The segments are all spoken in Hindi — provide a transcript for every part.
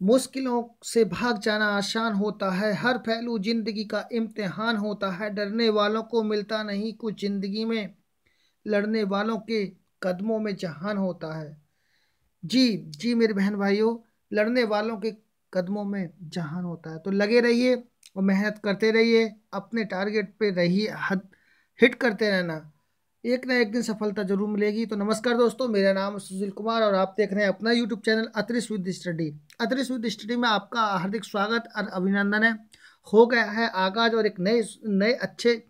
मुश्किलों से भाग जाना आसान होता है, हर पहलू जिंदगी का इम्तिहान होता है। डरने वालों को मिलता नहीं कुछ जिंदगी में, लड़ने वालों के कदमों में जहान होता है। जी जी मेरे बहन भाइयों, लड़ने वालों के कदमों में जहान होता है। तो लगे रहिए और मेहनत करते रहिए, अपने टारगेट पे रहिए, हिट करते रहना, एक ना एक दिन सफलता जरूर मिलेगी। तो नमस्कार दोस्तों, मेरा नाम है सुशील कुमार और आप देख रहे हैं अपना YouTube channel Atrish with study. Atrish with study में आपका हार्दिक स्वागत और अभिनंदन है। हो गया है आगाज और एक नए नए अच्छे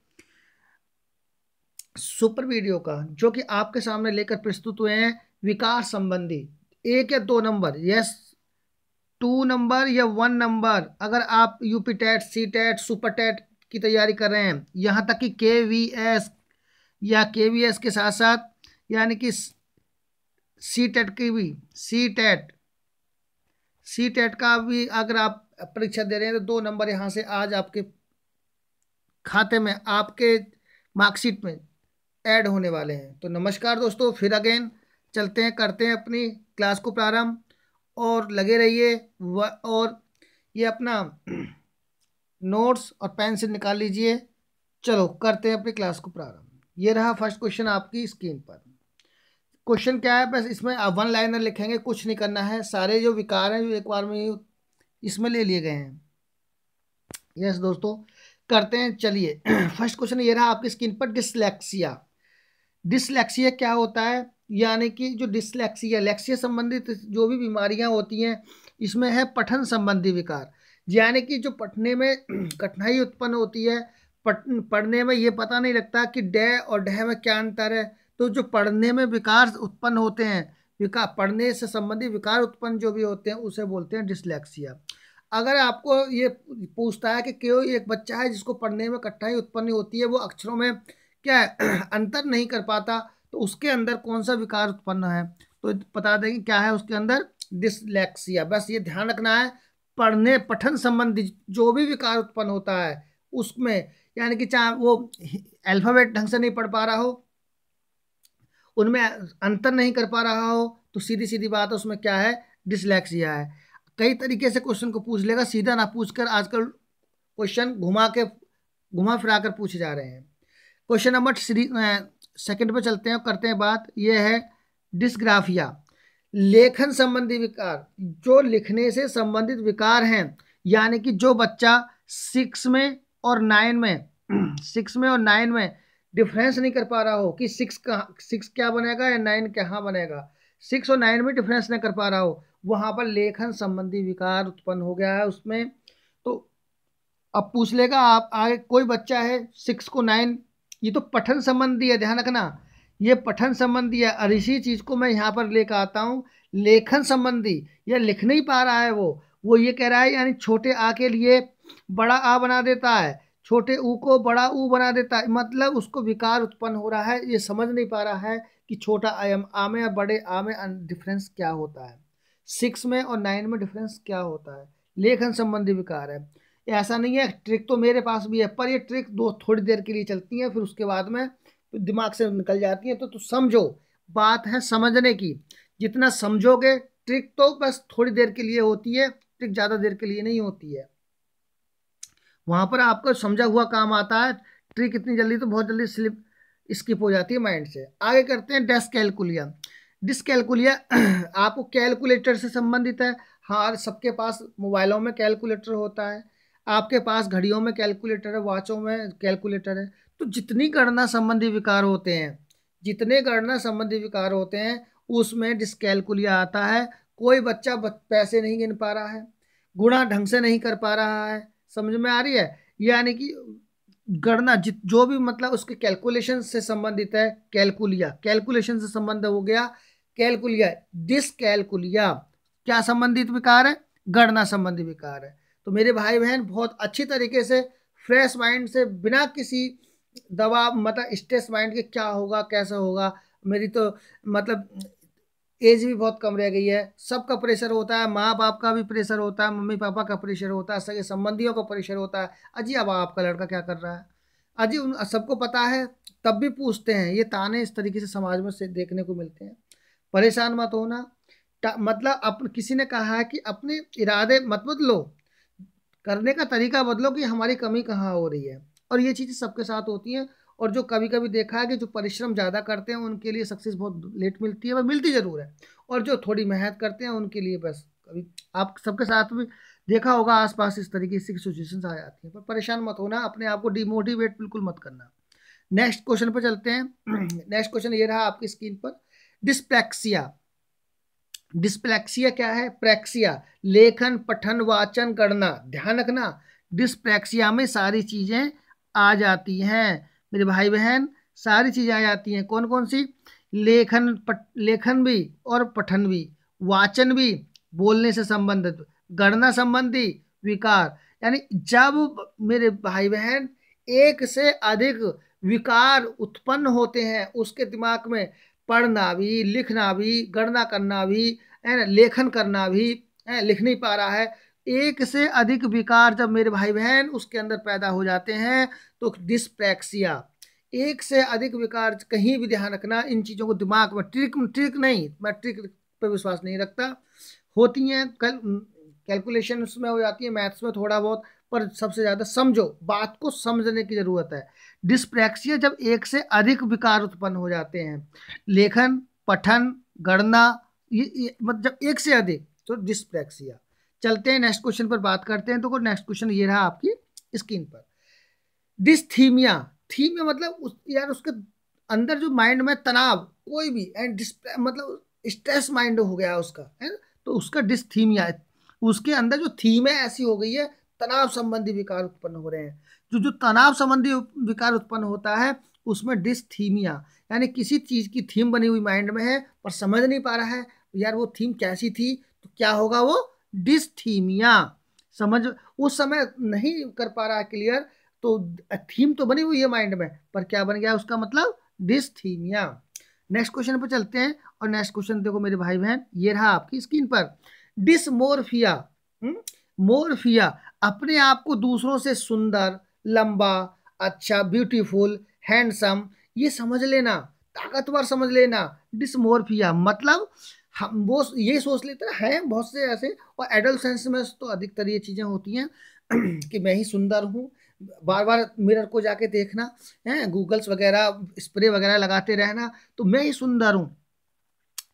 सुपर वीडियो का, जो कि आपके सामने लेकर प्रस्तुत हुए हैं विकास संबंधी। एक या दो नंबर, यस 2 नंबर या 1 नंबर, अगर आप UP TET, C TET, super TET की तैयारी कर रहे हैं, यहाँ तक कि KVS या KVS के साथ साथ यानी कि सी टेट की भी, सी टेट का भी अगर आप परीक्षा दे रहे हैं तो 2 नंबर यहाँ से आज आपके खाते में, आपके मार्कशीट में ऐड होने वाले हैं। तो नमस्कार दोस्तों, फिर अगेन चलते हैं, करते हैं अपनी क्लास को प्रारंभ और लगे रहिए। और ये अपना नोट्स और पेंसिल निकाल लीजिए। चलो करते हैं अपनी क्लास को प्रारंभ। ये रहा फर्स्ट क्वेश्चन आपकी स्क्रीन पर। क्वेश्चन क्या है, बस इसमें आप 1 लाइनर लिखेंगे, कुछ नहीं करना है। सारे जो विकार हैं जो एक बार में इसमें ले लिए गए हैं। यस दोस्तों, करते हैं, चलिए। फर्स्ट क्वेश्चन ये रहा आपकी स्क्रीन पर, डिसलेक्सिया। डिसलेक्सिया क्या होता है, यानी कि जो डिसलेक्सिया, लेक्सिया संबंधित जो भी बीमारियां होती हैं, इसमें है पठन संबंधी विकार। यानी कि जो पढ़ने में कठिनाई उत्पन्न होती है, पढ़ने में ये पता नहीं लगता कि डे और डह में क्या अंतर है। तो जो पढ़ने में विकार उत्पन्न होते हैं, विकार पढ़ने से संबंधित विकार उत्पन्न जो भी होते हैं, उसे बोलते हैं डिसलेक्सिया। अगर आपको ये पूछता है कि क्यों एक बच्चा है जिसको पढ़ने में कठिनाई उत्पन्न होती है, वो अक्षरों में क्या है अंतर नहीं कर पाता, तो उसके अंदर कौन सा विकार उत्पन्न है, तो बता देंगे क्या है उसके अंदर, डिसलेक्सिया। बस ये ध्यान रखना है, पढ़ने पठन संबंधी जो भी विकार उत्पन्न होता है उसमें, यानी कि चाहे वो अल्फाबेट ढंग से नहीं पढ़ पा रहा हो, उनमें अंतर नहीं कर पा रहा हो, तो सीधी सीधी बात है उसमें क्या है, डिसलेक्सिया है। कई तरीके से क्वेश्चन को पूछ लेगा, सीधा ना पूछकर आजकल क्वेश्चन घुमा फिरा कर पूछे जा रहे हैं। क्वेश्चन नंबर सेकंड पे चलते हैं, करते हैं बात। यह है डिस्ग्राफिया, लेखन संबंधी विकार। जो लिखने से संबंधित विकार हैं, यानी कि जो बच्चा 6 में और 9 में 6 में और 9 में डिफरेंस नहीं कर पा रहा हो कि 6 क्या बनेगा या 9 कहाँ बनेगा, 6 और 9 में डिफरेंस नहीं कर पा रहा हो, वहां पर लेखन संबंधी विकार उत्पन्न हो गया है उसमें। तो अब पूछ लेगा आप आगे, कोई बच्चा है 6 को 9, ये तो पठन संबंधी है, ध्यान रखना, ये पठन संबंधी है। और इसी चीज को मैं यहाँ पर लेकर आता हूँ लेखन संबंधी, या लिख नहीं पा रहा है वो ये कह रहा है, यानी छोटे आ के लिए बड़ा आ बना देता है, छोटे ऊ को बड़ा ऊ बना देता है, मतलब उसको विकार उत्पन्न हो रहा है। ये समझ नहीं पा रहा है कि छोटा आ में और बड़े आ में डिफरेंस क्या होता है, 6 में और 9 में डिफरेंस क्या होता है, लेखन संबंधी विकार है। ऐसा नहीं है, ट्रिक तो मेरे पास भी है, पर ये ट्रिक थोड़ी देर के लिए चलती है, फिर उसके बाद में दिमाग से निकल जाती है। तो समझो, बात है समझने की, जितना समझोगे, ट्रिक तो बस थोड़ी देर के लिए होती है, ट्रिक ज़्यादा देर के लिए नहीं होती है, वहां पर आपको समझा हुआ काम आता है। ट्रिक इतनी जल्दी तो बहुत जल्दी स्किप हो जाती है माइंड से। आगे करते हैं डिस्कैलकुलिया। डिस्कैलकुलिया आपको कैलकुलेटर से संबंधित है। हाँ, सबके पास मोबाइलों में कैलकुलेटर होता है, आपके पास घड़ियों में कैलकुलेटर है, वॉचों में कैलकुलेटर है। तो जितनी गणना संबंधी विकार होते हैं, जितने गणना संबंधी विकार होते हैं, उसमें डिस्कैलकुलिया आता है। कोई बच्चा पैसे नहीं गिन पा रहा है, गुणा ढंग से नहीं कर पा रहा है, समझ में आ रही है, यानी कि गणना जो भी मतलब उसके कैलकुलेशन से संबंधित है, कैलकुलेशन से संबंध हो गया, कैलकुलिया। डिसकैलकुलिया क्या संबंधित विकार है, गणना संबंधी विकार है। तो मेरे भाई बहन बहुत अच्छी तरीके से फ्रेश माइंड से, बिना किसी दबाव मतलब स्ट्रेस माइंड के क्या होगा कैसा होगा, मेरी तो मतलब एज भी बहुत कम रह गई है, सबका प्रेशर होता है, माँ बाप का भी प्रेशर होता है, मम्मी पापा का प्रेशर होता है, सगे संबंधियों का प्रेशर होता है। अजी अब आपका लड़का क्या कर रहा है, अजी उन सबको पता है, तब भी पूछते हैं। ये ताने इस तरीके से समाज में से देखने को मिलते हैं। परेशान मत होना, मतलब किसी ने कहा है कि अपने इरादे मत बदलो, करने का तरीका बदलो कि हमारी कमी कहाँ हो रही है। और ये चीज़ें सबके साथ होती हैं। और जो कभी कभी देखा है कि जो परिश्रम ज़्यादा करते हैं उनके लिए सक्सेस बहुत लेट मिलती है, वह मिलती ज़रूर है। और जो थोड़ी मेहनत करते हैं उनके लिए बस कभी, आप सबके साथ भी देखा होगा आसपास इस तरीके की सिचुएशंस आ जाती हैं। पर परेशान मत होना, अपने आप को डिमोटिवेट बिल्कुल मत करना। नेक्स्ट क्वेश्चन पर चलते हैं। नेक्स्ट क्वेश्चन ये रहा आपकी स्क्रीन पर, डिस्प्लेक्सिया। डिस्प्लेक्सिया क्या है? प्रेक्सिया, लेखन, पठन, वाचन, गणना। ध्यान रखना, डिस्प्लेक्सिया में सारी चीजें आ जाती हैं मेरे भाई बहन, सारी चीजें आ जाती हैं। कौन कौन सी? लेखन भी और पठन भी, वाचन भी, बोलने से संबंधित, गणना संबंधी विकार। यानी जब मेरे भाई बहन एक से अधिक विकार उत्पन्न होते हैं उसके दिमाग में, पढ़ना भी, लिखना भी, गणना करना भी, है ना, लेखन करना भी, है, लिख नहीं पा रहा है, एक से अधिक विकार जब मेरे भाई बहन उसके अंदर पैदा हो जाते हैं तो डिस्प्लेक्सिया, एक से अधिक विकार, कहीं भी ध्यान रखना इन चीज़ों को दिमाग में, ट्रिक ट्रिक नहीं, मैं ट्रिक पे विश्वास नहीं रखता, होती हैं कैलकुलेशन में हो जाती है, मैथ्स में थोड़ा बहुत, पर सबसे ज़्यादा समझो, बात को समझने की ज़रूरत है। डिस्प्लेक्सिया जब एक से अधिक विकार उत्पन्न हो जाते हैं, लेखन, पठन, गणना, ये मतलब जब एक से अधिक, तो डिस्प्लेक्सिया। चलते हैं नेक्स्ट क्वेश्चन पर बात करते हैं। तो नेक्स्ट क्वेश्चन ये रहा आपकी स्क्रीन पर, डिस्थीमिया। थीमिया मतलब यार उसके अंदर जो माइंड में तनाव कोई भी, एंड मतलब स्ट्रेस माइंड हो गया उसका, है ना, तो उसका डिस्थीमिया, उसके अंदर जो थीम है ऐसी हो गई है, तनाव संबंधी विकार उत्पन्न हो रहे हैं। जो तनाव संबंधी विकार उत्पन्न होता है उसमें डिस्थीमिया, यानी किसी चीज की थीम बनी हुई माइंड में है पर समझ नहीं पा रहा है यार वो थीम कैसी थी, तो क्या होगा? वो डिस्थीमिया। समझ उस समय नहीं कर पा रहा है क्लियर, तो थीम तो बनी हुई है माइंड में पर क्या बन गया उसका मतलब? डिस्थीमिया। नेक्स्ट क्वेश्चन पर चलते हैं। और नेक्स्ट क्वेश्चन देखो मेरे भाई बहन, ये रहा आपकी स्क्रीन पर, डिसमोर्फिया। मोर्फिया, अपने आप को दूसरों से सुंदर, लंबा, अच्छा, ब्यूटीफुल, हैंडसम, ये समझ लेना, ताकतवर समझ लेना। डिसमोर्फिया मतलब हम वो ये सोच लेते हैं बहुत से ऐसे, और एडोलेसेंस में तो अधिकतर ये चीज़ें होती हैं कि मैं ही सुंदर हूँ, बार बार मिरर को जाके देखना है, गूगल्स वगैरह स्प्रे वगैरह लगाते रहना, तो मैं ही सुंदर हूँ।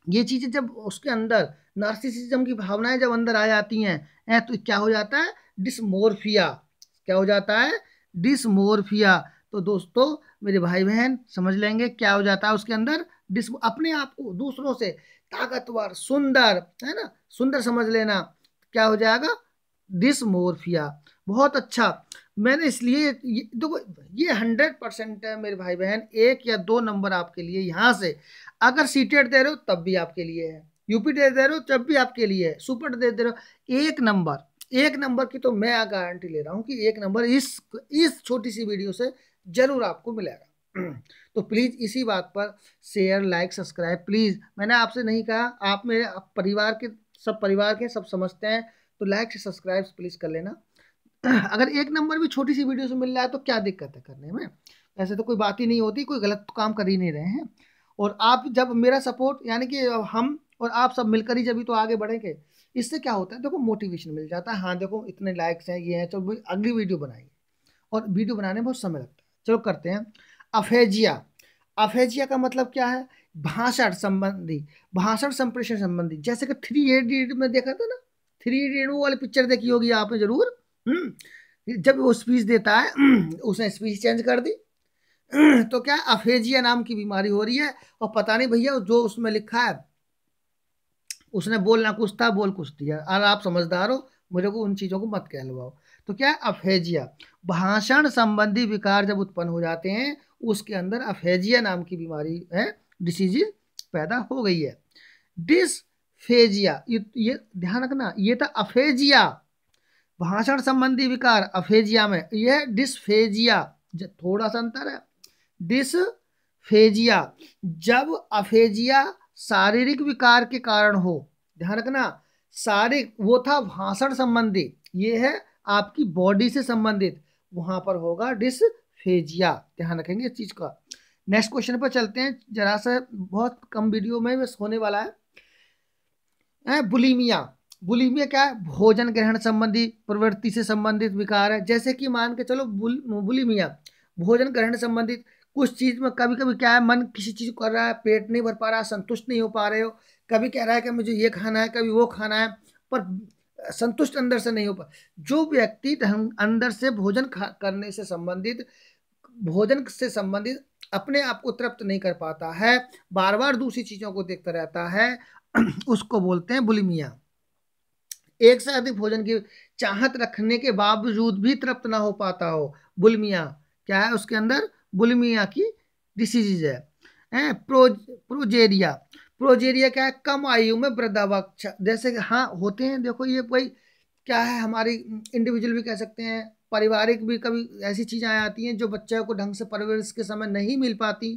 ये चीज़ें जब उसके अंदर नार्सिसिज्म की भावनाएं जब अंदर आ जाती हैं तो क्या हो जाता है? डिसमोर्फिया। क्या हो जाता है? डिसमोर्फिया। तो दोस्तों मेरे भाई बहन समझ लेंगे क्या हो जाता है उसके अंदर, अपने आप को दूसरों से ताकतवर, सुंदर, है ना, सुंदर समझ लेना, क्या हो जाएगा? डिसमोर्फिया। बहुत अच्छा। मैंने इसलिए देखो ये 100% है मेरे भाई बहन, 1 या 2 नंबर आपके लिए यहाँ से, अगर सीटेट दे रहे हो तब भी आपके लिए है, यूपी दे रहे हो तब भी आपके लिए है, सुपर दे रहे हो, 1 नंबर की तो मैं गारंटी ले रहा हूँ कि 1 नंबर इस छोटी सी वीडियो से जरूर आपको मिलेगा। तो प्लीज़ इसी बात पर शेयर, लाइक, सब्सक्राइब प्लीज़, मैंने आपसे नहीं कहा, आप मेरे परिवार के सब समझते हैं, तो लाइक से सब्सक्राइब प्लीज़ कर लेना। अगर 1 नंबर भी छोटी सी वीडियो से मिल रहा है तो क्या दिक्कत है करने में, ऐसे तो कोई बात ही नहीं होती, कोई गलत तो काम कर ही नहीं रहे हैं। और आप जब मेरा सपोर्ट, यानी कि हम और आप सब मिलकर ही जब तो आगे बढ़ेंगे, इससे क्या होता है देखो, मोटिवेशन मिल जाता है, हाँ देखो इतने लाइक्स हैं, ये हैं, तो अगली वीडियो बनाएंगे। और वीडियो बनाने में बहुत समय लगता है, चलो करते हैं। अफेजिया। अफेजिया का मतलब क्या है? भाषण संबंधी, भाषण संप्रेषण संबंधी, जैसे कि 3 इडियट में देखा था ना, 3 इडियट वाली पिक्चर देखी होगी आपने जरूर। जब वो स्पीच देता है उसने स्पीच चेंज कर दी, तो क्या अफेजिया नाम की बीमारी हो रही है, और पता नहीं भैया जो उसमें लिखा है, उसने बोलना कुछ था बोल कुछ दिया, और आप समझदार हो, मुझे को उन चीज़ों को मत कहलवाओ। तो क्या है? अफेजिया, भाषण संबंधी विकार जब उत्पन्न हो जाते हैं उसके अंदर अफेजिया नाम की बीमारी है, डिसीज पैदा हो गई है। डिसफेजिया, ये ध्यान रखना, ये था अफेजिया, भाषण संबंधी विकार अफेजिया में, यह डिसफेजिया, थोड़ा सा अंतर है। डिसफेजिया, जब अफेजिया शारीरिक विकार के कारण हो, ध्यान रखना, शारीरिक वो था भाषण संबंधी, ये है आपकी बॉडी से संबंधित, वहां पर होगा डिसफेजिया, ध्यान रखेंगे इस चीज का। नेक्स्ट क्वेश्चन पर चलते हैं, जरा सा बहुत कम वीडियो में बस होने वाला है। बुलीमिया। बुलीमिया क्या है? भोजन ग्रहण संबंधी प्रवृत्ति से संबंधित विकार है। जैसे कि मान के चलो बुलीमिया भोजन ग्रहण संबंधित, कुछ चीज में कभी कभी क्या है, मन किसी चीज को कर रहा है, पेट नहीं भर पा रहा, संतुष्ट नहीं हो पा रहे हो, कभी कह रहा है कि मुझे ये खाना है, कभी वो खाना है, पर संतुष्ट अंदर से नहीं हो पा। जो व्यक्ति अंदर से भोजन करने से संबंधित, भोजन से संबंधित अपने आप को तृप्त नहीं कर पाता है, बार बार दूसरी चीजों को देखता रहता है, उसको बोलते हैं बुलिमिया। एक से अधिक भोजन की चाहत रखने के बावजूद भी तृप्त ना हो पाता हो, बुलिमिया क्या है? उसके अंदर बुलिमिया की डिसीज है। प्रोजेरिया। प्रोजेरिया क्या है? कम आयु में वृद्धावस्था। जैसे कि हाँ होते हैं, देखो ये कोई क्या है, हमारी इंडिविजुअल भी कह सकते हैं, पारिवारिक भी कभी ऐसी चीज़ें आ जाती हैं जो बच्चों को ढंग से परवरिश के समय नहीं मिल पाती,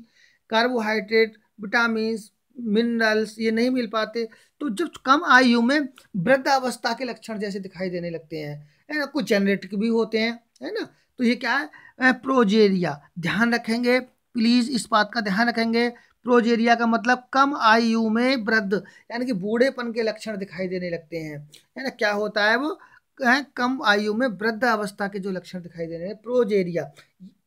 कार्बोहाइड्रेट, विटामिन, मिनरल्स ये नहीं मिल पाते, तो जब कम आयु में वृद्धावस्था के लक्षण जैसे दिखाई देने लगते हैं, है ना, कुछ जेनेटिक भी होते हैं, है ना, तो ये क्या है? प्रोजेरिया। ध्यान रखेंगे प्लीज, इस बात का ध्यान रखेंगे। प्रोजेरिया का मतलब कम आयु में वृद्ध, यानी कि बूढ़ेपन के लक्षण दिखाई देने लगते हैं, है ना। क्या होता है वो? कम आयु में वृद्ध अवस्था के जो लक्षण दिखाई दे रहे हैं, प्रोजेरिया।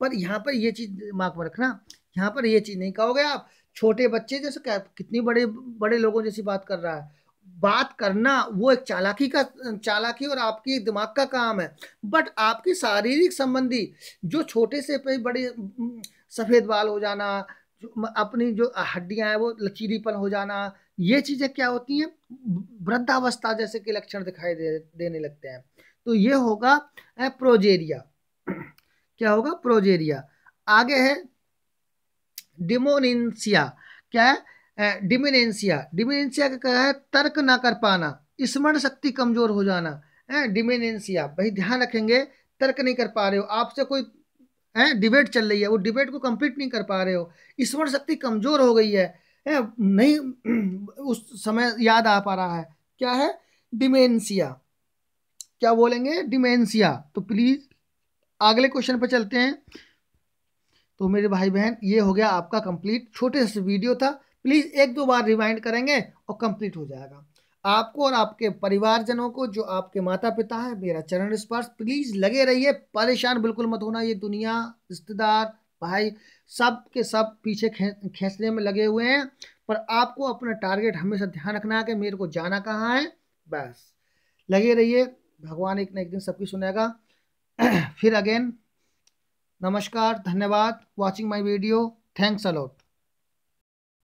पर यहाँ पर ये चीज दिमाग में रखना, यहाँ पर ये चीज नहीं कहोगे आप छोटे बच्चे जैसे, क्या कितनी बड़े बड़े लोगों जैसी बात कर रहा है। बात करना वो एक चालाकी और आपकी दिमाग का काम है, बट आपकी शारीरिक संबंधी जो छोटे से बड़े सफेद बाल हो जाना, अपनी जो हड्डियां हैं वो लचीलीपन हो जाना, ये चीजें क्या होती हैं? वृद्धावस्था जैसे के लक्षण दिखाई देने लगते हैं। तो ये होगा प्रोजेरिया। क्या होगा? प्रोजेरिया। आगे है डिमोनेंसिया। क्या है? डिमेनेंसिया। डिमेनेंसिया का क्या है? तर्क ना कर पाना, स्मरण शक्ति कमजोर हो जाना है डिमेनेंसिया। भाई ध्यान रखेंगे, तर्क नहीं कर पा रहे हो, आपसे कोई डिबेट चल रही है, वो डिबेट को कंप्लीट नहीं कर पा रहे हो, स्मरण शक्ति कमजोर हो गई है, नहीं उस समय याद आ पा रहा है, क्या है? डिमेंशिया। क्या बोलेंगे? डिमेंशिया। तो प्लीज अगले क्वेश्चन पे चलते हैं। तो मेरे भाई बहन ये हो गया आपका कंप्लीट, छोटे से वीडियो था, प्लीज एक दो बार रिवाइंड करेंगे और कंप्लीट हो जाएगा। आपको और आपके परिवारजनों को, जो आपके माता पिता है, मेरा चरण स्पर्श। प्लीज लगे रहिए, परेशान बिल्कुल मत होना। ये दुनिया, रिश्तेदार, भाई, सब के सब पीछे खींचने में लगे हुए हैं, पर आपको अपना टारगेट हमेशा ध्यान रखना है कि मेरे को जाना कहाँ है। बस लगे रहिए, भगवान एक ना एक दिन सबकी सुनेगा। फिर अगेन नमस्कार, धन्यवाद, watching my video, thanks a lot.